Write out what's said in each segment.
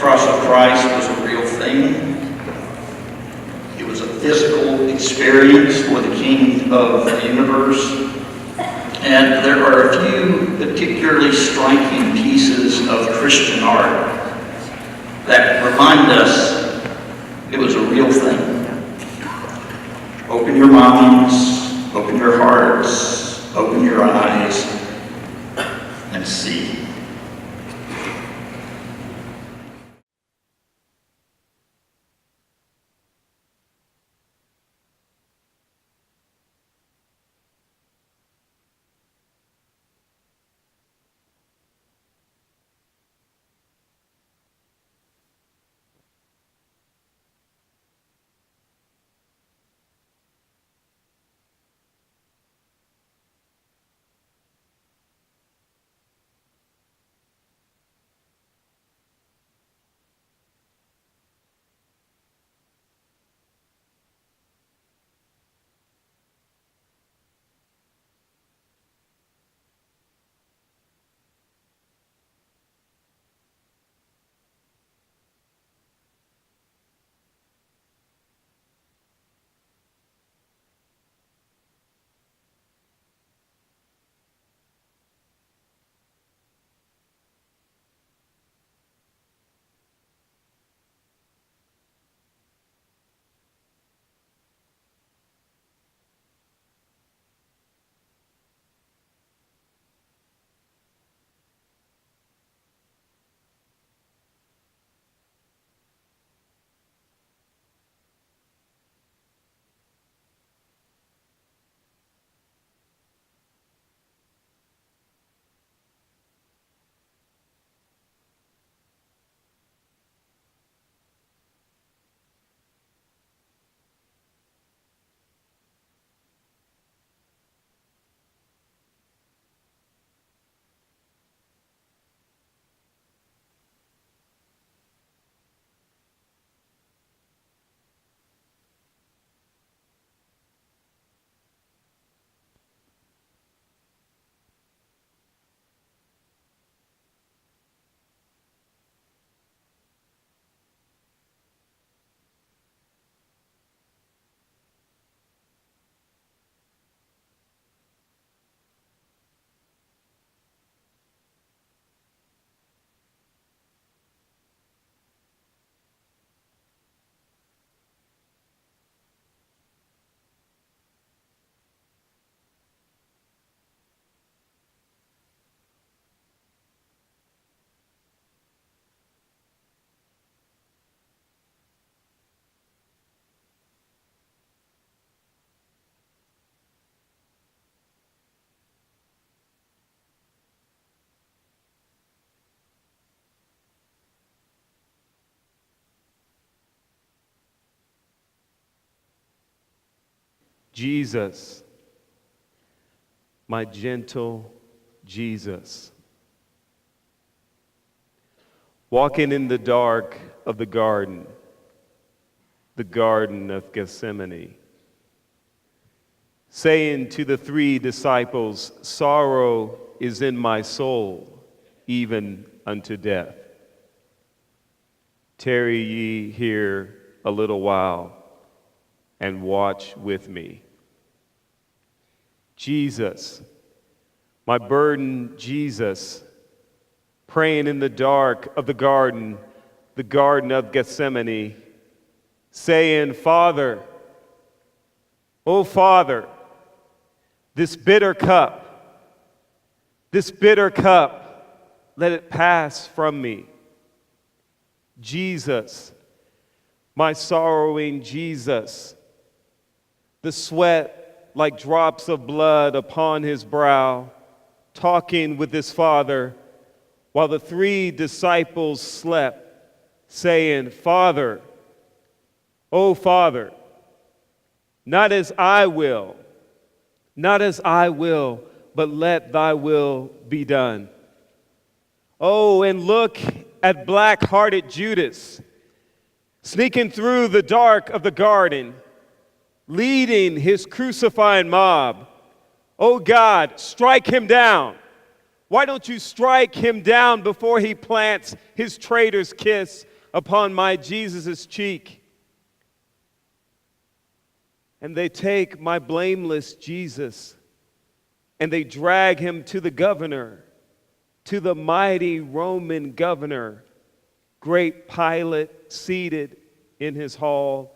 cross of Christ was a real thing. It was a physical experience for the King of the universe. And there are a few particularly striking pieces of Christian art that remind us it was a real thing. Open your minds, open your hearts, open your eyes, and see. Jesus, my gentle Jesus, walking in the dark of the Garden of Gethsemane, saying to the 3 disciples, sorrow is in my soul, even unto death. Tarry ye here a little while, and watch with me. Jesus, my burden, Jesus, praying in the dark of the Garden of Gethsemane, saying, Father, oh Father, this bitter cup, let it pass from me. Jesus, my sorrowing Jesus, the sweat like drops of blood upon his brow, talking with his Father, while the 3 disciples slept, saying, Father, oh Father, not as I will, but let thy will be done. Oh, and look at black-hearted Judas, sneaking through the dark of the garden, leading his crucifying mob. Oh God, strike him down. Why don't you strike him down before he plants his traitor's kiss upon my Jesus' cheek. And they take my blameless Jesus, and they drag him to the governor, to the mighty Roman governor. Great Pilate, seated in his hall,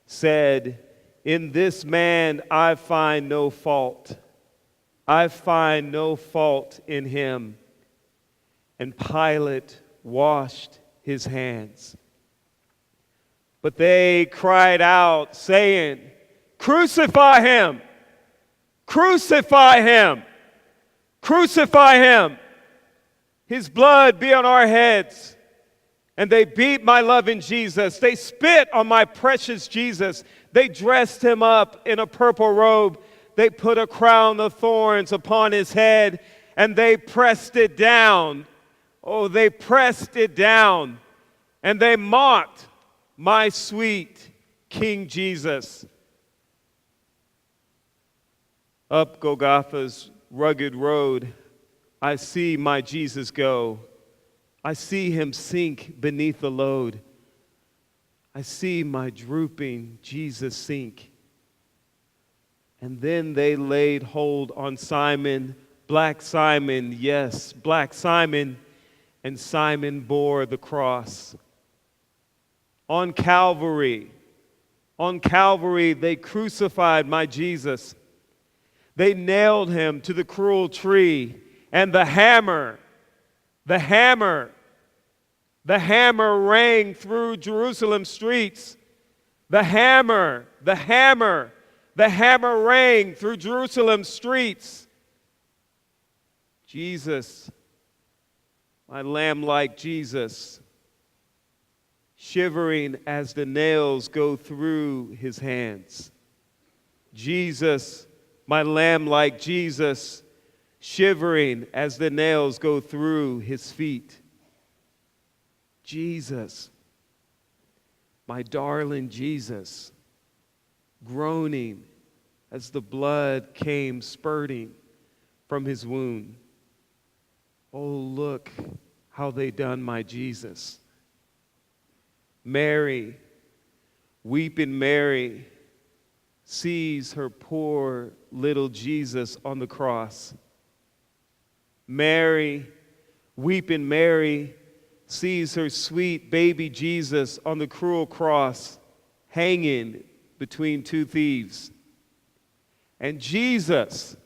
said, "In this man I find no fault. I find no fault in him." And Pilate washed his hands. But they cried out, saying, "Crucify him! Crucify him! Crucify him! His blood be on our heads." And they beat my loving Jesus. They spit on my precious Jesus. They dressed him up in a purple robe. They put a crown of thorns upon his head, and they pressed it down. Oh, they pressed it down, and they mocked my sweet King Jesus. Up Golgotha's rugged road, I see my Jesus go. I see him sink beneath the load. I see my drooping Jesus sink. And then they laid hold on Simon, black Simon, yes, black Simon, and Simon bore the cross. On Calvary, they crucified my Jesus. They nailed him to the cruel tree, and the hammer rang through Jerusalem streets. The hammer rang through Jerusalem streets. Jesus, my lamb-like Jesus, shivering as the nails go through his hands. Jesus, my lamb-like Jesus, shivering as the nails go through his feet. Jesus, my darling Jesus, groaning as the blood came spurting from his wound. Oh, look how they done my Jesus. Mary, weeping Mary, sees her poor little Jesus on the cross. Mary, weeping Mary, sees her sweet baby Jesus on the cruel cross, hanging between two thieves. And Jesus,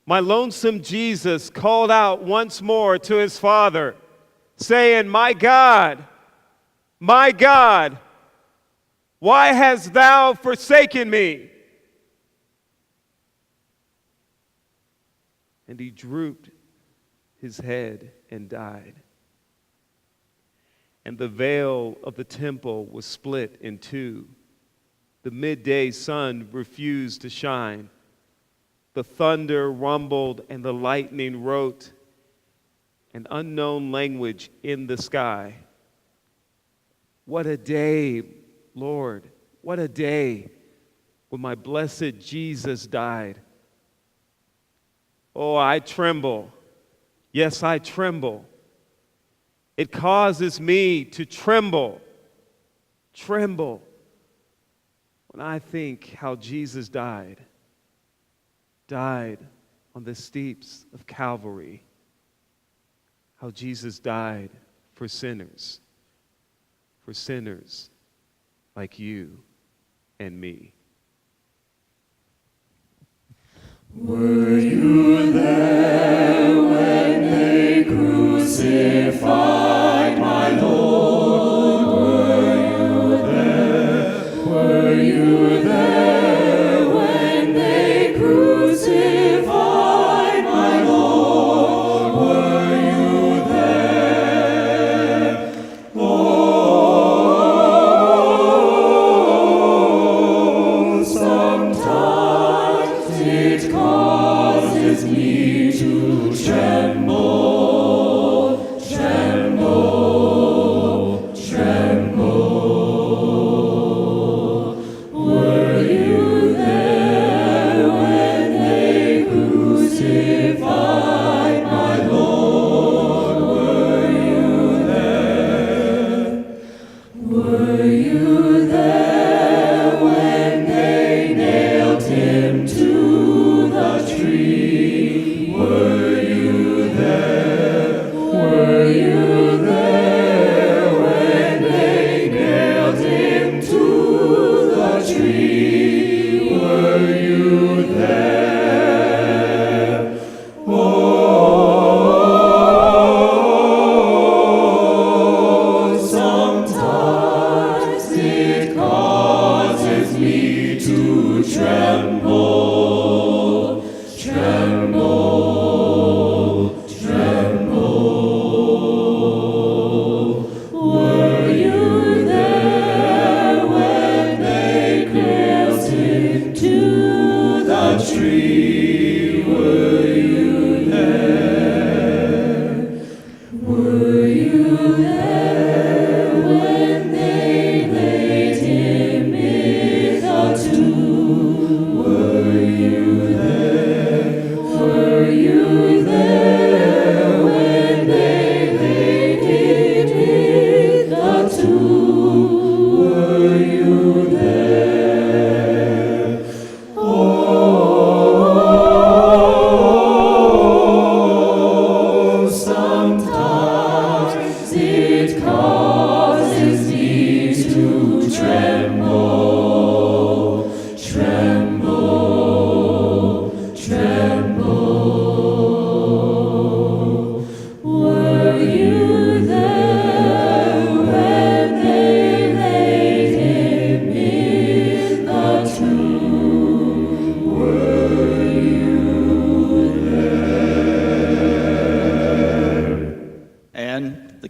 my lonesome Jesus, called out once more to his Father, saying, my God, why hast thou forsaken me?" And he drooped his head and died. And the veil of the temple was split in two. The midday sun refused to shine. The thunder rumbled and the lightning wrote an unknown language in the sky. What a day, Lord, what a day when my blessed Jesus died. Oh, I tremble. Yes, I tremble. It causes me to tremble when I think how Jesus died on the steeps of Calvary, how Jesus died for sinners like you and me. Were you there when they crucified my Lord? Were you there when they crucified my Lord? Were you there? Oh, sometimes it causes me to tremble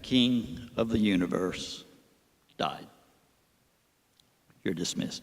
King of the universe died. You're dismissed.